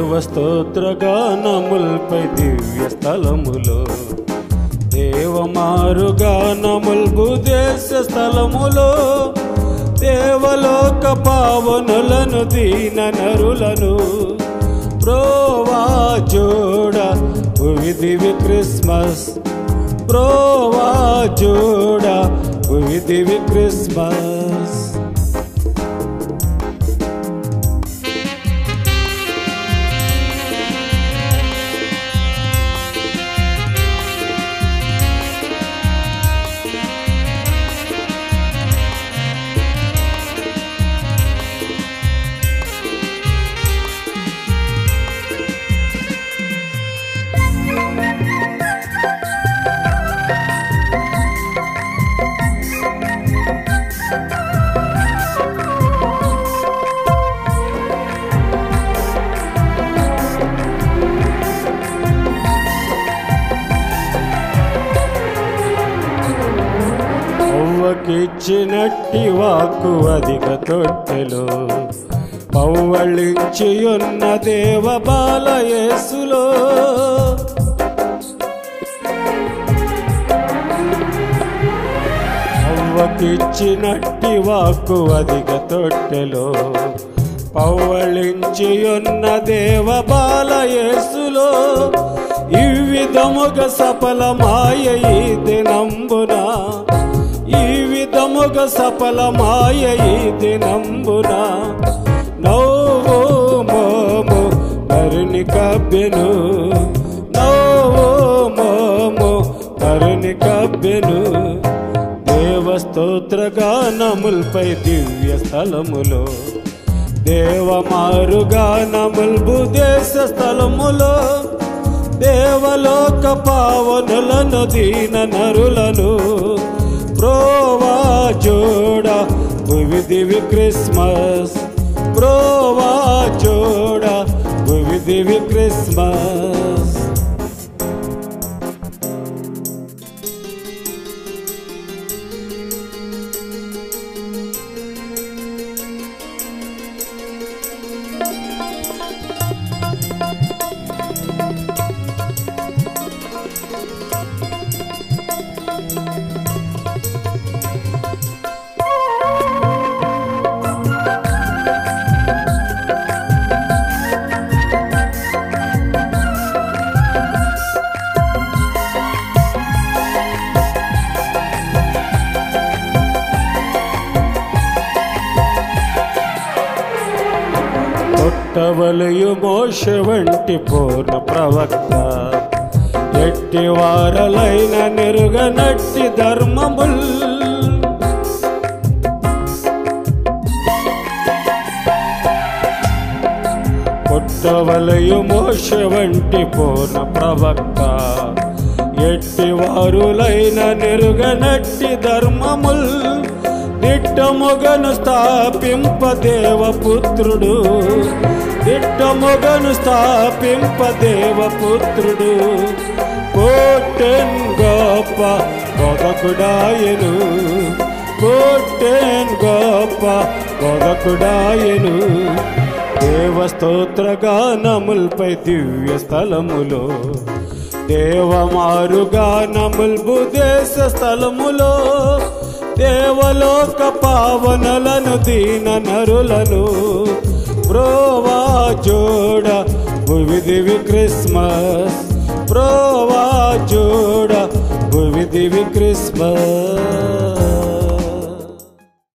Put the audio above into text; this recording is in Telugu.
దేవ స్తోత్ర గానముల్పై దివ్య స్థలములో దేవమారు గానముల్ భూదేశ స్థలములో దేవలోక పావనులను దీన నరులను ప్రోవా జోడ భువి దివి క్రిస్మస్ ప్రోవా జోడ భువి దివి క్రిస్మస్. ఇచ్చినట్టి వాక్కు అధిక తొట్టెలో పవ్వళించి ఉన్న దేవ బాల యేసులో అవ్వకిచ్చినట్టి వాక్కు అధిక తొట్టెలో పవ్వళించి ఉన్న దేవ బాల యేసులో ఈ విధముగా సఫలమాయ ఈ దినంబున ఈ విధముగా సఫలమాయ ఈ దినంబున నవ్వు మోము మరుని కబ్బెను నవ్వు మోము మరుని కబ్బెను దేవ స్తోత్ర గానముల్పై దివ్య స్థలములో దేవమారు గానముల్ భూదేశ స్థలములో దేవలోక పావనులను దీన నరులను ప్రోవా జోడ భువి దివి క్రిస్మస్ ప్రోవా జోడ భువి దివి క్రిస్మస్. పుట్టవలయు మోషే వంటి పూర్ణ ప్రవక్త ఎట్టి వారలైన నెరుగనట్టి ధర్మముల్ పుట్టవలయు మోషే వంటి పూర్ణ ప్రవక్త ఎట్టి వారులైన నెరుగనట్టి ధర్మముల్ దిట్టముగను స్థాపింప దేవపుత్రుడు దిట్టముగను స్థాపింప దేవపుత్రుడు కోటెన్ గొప్ప బోధకుడాయను కోటెన్ గొప్ప బోధకుడాయను దేవ స్తోత్ర గానముల్పై దివ్య స్థలములో దేవమారు గానముల్ భూదేశ స్థలములో దేవలోక పావనులను దీన నరులను ప్రోవా జోడ భువి దివి క్రిస్మస్ ప్రోవా జోడ భువి దివి క్రిస్మస్.